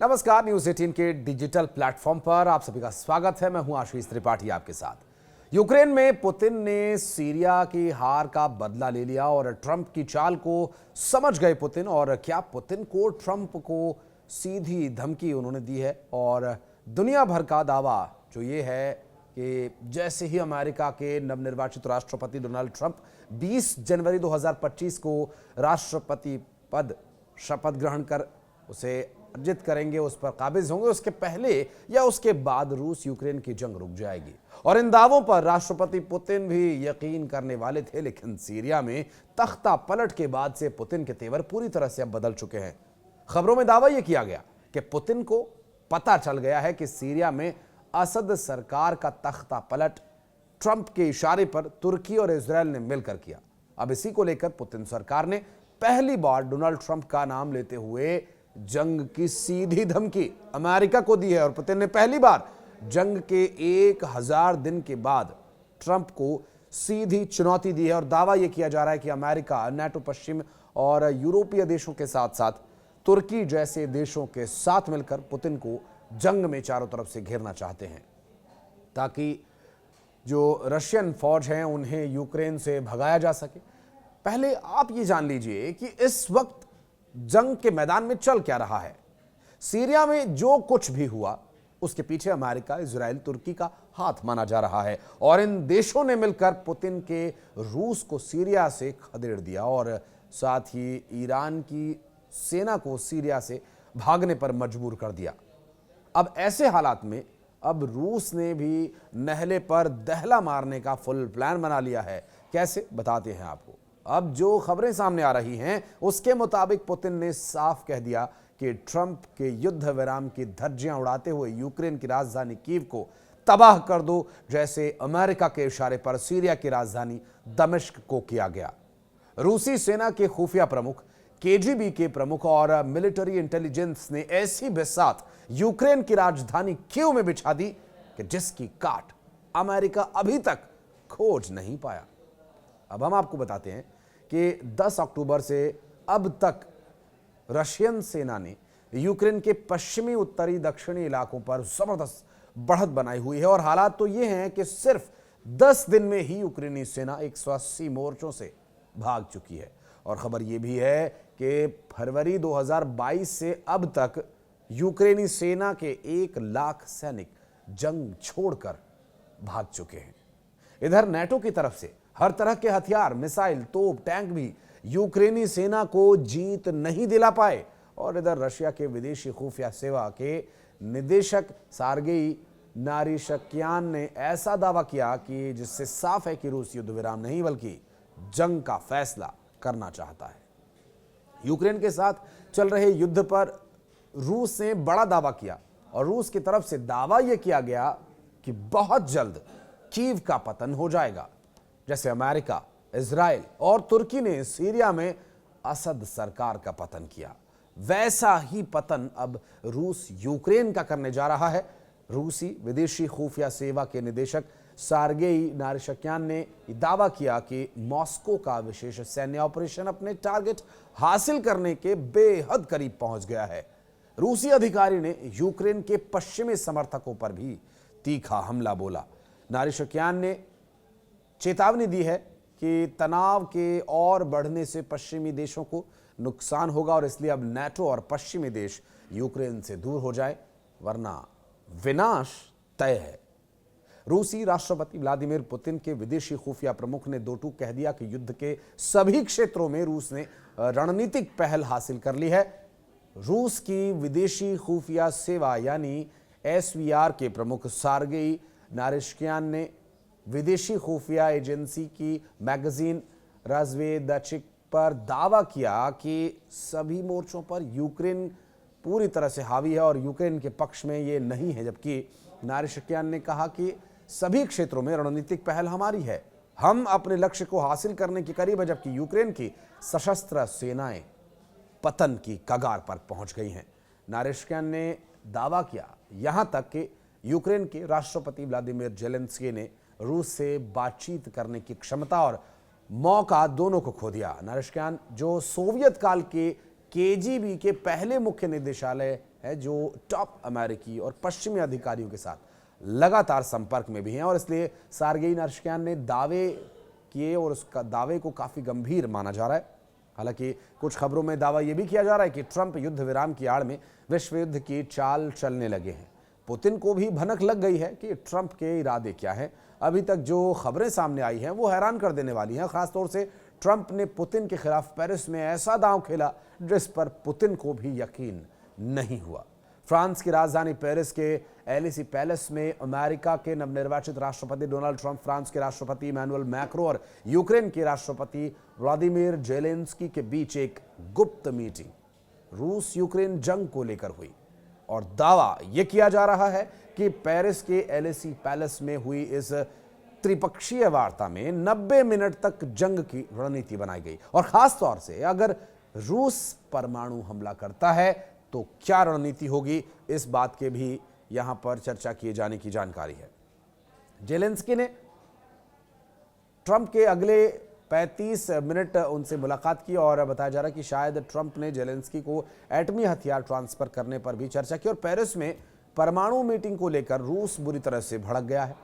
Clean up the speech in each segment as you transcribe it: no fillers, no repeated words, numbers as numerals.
नमस्कार, न्यूज 18 के digital platform पर आप सभी का स्वागत है। मैं हूं आशीष त्रिपाठी आपके साथ। यूक्रेन में पुतिन ने सीरिया की हार का बदला ले लिया और ट्रंप की चाल को समझ गए पुतिन। और क्या पुतिन को ट्रंप को सीधी धमकी उन्होंने दी है और दुनिया भर का दावा जो ये है कि जैसे ही अमेरिका के नवनिर्वाचित राष्ट्रपति डोनाल्ड ट्रंप 20 जनवरी 2025 को राष्ट्रपति पद शपथ ग्रहण कर उसे अर्जित करेंगे, उस पर काबिज होंगे, उसके पहले या उसके बाद रूस यूक्रेन की जंग रुक जाएगी। और इन दावों पर राष्ट्रपति पुतिन भी यकीन करने वाले थे, लेकिन सीरिया में तख्ता पलट के बाद से पुतिन के तेवर पूरी तरह से अब बदल चुके हैं। खबरों में दावा यह किया गया कि पुतिन को पता चल गया है कि सीरिया में असद सरकार का तख्ता पलट ट्रंप के इशारे पर तुर्की और इजरायल ने मिलकर किया। अब इसी को लेकर पुतिन सरकार ने पहली बार डोनाल्ड ट्रंप का नाम लेते हुए जंग की सीधी धमकी अमेरिका को दी है। और पुतिन ने पहली बार जंग के 1000 दिन के बाद ट्रंप को सीधी चुनौती दी है और दावा यह किया जा रहा है कि अमेरिका नाटो, पश्चिम और यूरोपीय देशों के साथ साथ तुर्की जैसे देशों के साथ मिलकर पुतिन को जंग में चारों तरफ से घेरना चाहते हैं, ताकि जो रशियन फौज हैं उन्हें यूक्रेन से भगाया जा सके। पहले आप ये जान लीजिए कि इस वक्त जंग के मैदान में चल क्या रहा है। सीरिया में जो कुछ भी हुआ उसके पीछे अमेरिका, इजराइल, तुर्की का हाथ माना जा रहा है। और इन देशों ने मिलकर पुतिन के रूस को सीरिया से खदेड़ दिया और साथ ही ईरान की सेना को सीरिया से भागने पर मजबूर कर दिया। अब ऐसे हालात में अब रूस ने भी नहले पर दहला मारने का फुल प्लान बना लिया है। कैसे, बताते हैं आपको। अब जो खबरें सामने आ रही हैं उसके मुताबिक पुतिन ने साफ कह दिया कि ट्रंप के युद्ध विराम की धज्जियां उड़ाते हुए यूक्रेन की राजधानी कीव को तबाह कर दो, जैसे अमेरिका के इशारे पर सीरिया की राजधानी दमिश्क को किया गया। रूसी सेना के खुफिया प्रमुख, केजीबी के प्रमुख और मिलिट्री इंटेलिजेंस ने ऐसी बिसात यूक्रेन की राजधानी कीव में बिछा दी कि जिसकी काट अमेरिका अभी तक खोज नहीं पाया। अब हम आपको बताते हैं कि 10 अक्टूबर से अब तक रशियन सेना ने यूक्रेन के पश्चिमी, उत्तरी, दक्षिणी इलाकों पर जबरदस्त बढ़त बनाई हुई है। और हालात तो ये हैं कि सिर्फ 10 दिन में ही यूक्रेनी सेना 180 मोर्चों से भाग चुकी है। और खबर यह भी है कि फरवरी 2022 से अब तक यूक्रेनी सेना के 1 लाख सैनिक जंग छोड़कर भाग चुके हैं। इधर नाटो की तरफ से हर तरह के हथियार, मिसाइल, तोप, टैंक भी यूक्रेनी सेना को जीत नहीं दिला पाए। और इधर रशिया के विदेशी खुफिया सेवा के निदेशक सार्गेई नारिशक्यान ने ऐसा दावा किया कि जिससे साफ है कि रूस युद्ध विराम नहीं बल्कि जंग का फैसला करना चाहता है। यूक्रेन के साथ चल रहे युद्ध पर रूस ने बड़ा दावा किया और रूस की तरफ से दावा यह किया गया कि बहुत जल्द कीव का पतन हो जाएगा। जैसे अमेरिका, इजराइल और तुर्की ने सीरिया में असद सरकार का पतन किया, वैसा ही पतन अब रूस यूक्रेन का करने जा रहा है। रूसी विदेशी खुफिया सेवा के निदेशक सार्गेई नारिशक्यान ने दावा किया कि मॉस्को का विशेष सैन्य ऑपरेशन अपने टारगेट हासिल करने के बेहद करीब पहुंच गया है। रूसी अधिकारी ने यूक्रेन के पश्चिमी समर्थकों पर भी तीखा हमला बोला। नारिशक्यान ने चेतावनी दी है कि तनाव के और बढ़ने से पश्चिमी देशों को नुकसान होगा और इसलिए अब नाटो और पश्चिमी देश यूक्रेन से दूर हो जाए, वरना विनाश तय है। रूसी राष्ट्रपति व्लादिमीर पुतिन के विदेशी खुफिया प्रमुख ने दो टूक कह दिया कि युद्ध के सभी क्षेत्रों में रूस ने रणनीतिक पहल हासिल कर ली है। रूस की विदेशी खुफिया सेवा यानी एसवीआर के प्रमुख सार्गेई नारिशक्यान ने विदेशी खुफिया एजेंसी की मैगजीन राज़वेदाचिक पर दावा किया कि सभी मोर्चों पर यूक्रेन पूरी तरह से हावी है और यूक्रेन के पक्ष में ये नहीं है। जबकि नारिशक्यान ने कहा कि सभी क्षेत्रों में रणनीतिक पहल हमारी है, हम अपने लक्ष्य को हासिल करने के करीब है, जबकि यूक्रेन की सशस्त्र सेनाएं पतन की कगार पर पहुंच गई हैं। नारिशक्यान ने दावा किया यहां तक कि यूक्रेन के राष्ट्रपति व्लादिमीर जेलेंस्की ने रूस से बातचीत करने की क्षमता और मौका दोनों को खो दिया। नारिशक्यान, जो सोवियत काल के केजीबी के पहले मुख्य निदेशालय है जो टॉप अमेरिकी और पश्चिमी अधिकारियों के साथ लगातार संपर्क में भी हैं और इसलिए सार्गेई नारश्कियान ने दावे किए और उसका दावे को काफ़ी गंभीर माना जा रहा है। हालांकि कुछ खबरों में दावा यह भी किया जा रहा है कि ट्रंप युद्ध विराम की आड़ में विश्व युद्ध की चाल चलने लगे हैं। पुतिन को भी भनक लग गई है कि ट्रंप के इरादे क्या हैं। अभी तक जो खबरें सामने आई हैं वो हैरान कर देने वाली हैं। खासतौर से ट्रंप ने पुतिन के खिलाफ पेरिस में ऐसा दांव खेला जिस पर पुतिन को भी यकीन नहीं हुआ। फ्रांस की राजधानी पेरिस के एलिसी पैलेस में अमेरिका के नवनिर्वाचित राष्ट्रपति डोनाल्ड ट्रंप, फ्रांस के राष्ट्रपति इमैनुअल मैक्रो और यूक्रेन के राष्ट्रपति व्लादिमीर जेलेंस्की के बीच एक गुप्त मीटिंग रूस यूक्रेन जंग को लेकर हुई और दावा यह किया जा रहा है कि पेरिस के एलिसी पैलेस में हुई इस त्रिपक्षीय वार्ता में 90 मिनट तक जंग की रणनीति बनाई गई और खास तौर से अगर रूस परमाणु हमला करता है तो क्या रणनीति होगी, इस बात के भी यहां पर चर्चा किए जाने की जानकारी है। जेलेंस्की ने ट्रंप के अगले 35 मिनट उनसे मुलाकात की और बताया जा रहा है कि शायद ट्रंप ने जेलेंस्की को एटमी हथियार ट्रांसफर करने पर भी चर्चा की और पेरिस में परमाणु मीटिंग को लेकर रूस बुरी तरह से भड़क गया है।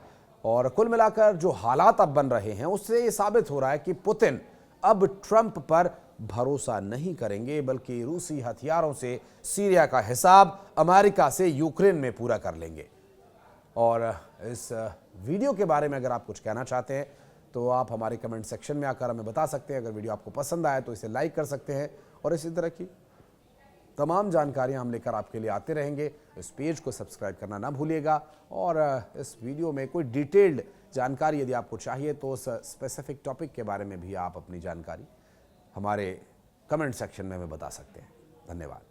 और कुल मिलाकर जो हालात अब बन रहे हैं उससे यह साबित हो रहा है कि पुतिन अब ट्रंप पर भरोसा नहीं करेंगे बल्कि रूसी हथियारों से सीरिया का हिसाब अमेरिका से यूक्रेन में पूरा कर लेंगे। और इस वीडियो के बारे में अगर आप कुछ कहना चाहते हैं तो आप हमारे कमेंट सेक्शन में आकर हमें बता सकते हैं। अगर वीडियो आपको पसंद आए तो इसे लाइक कर सकते हैं और इसी तरह की तमाम जानकारियां हम लेकर आपके लिए आते रहेंगे। इस पेज को सब्सक्राइब करना ना भूलिएगा और इस वीडियो में कोई डिटेल्ड जानकारी यदि आपको चाहिए तो उस स्पेसिफिक टॉपिक के बारे में भी आप अपनी जानकारी हमारे कमेंट सेक्शन में हमें बता सकते हैं। धन्यवाद।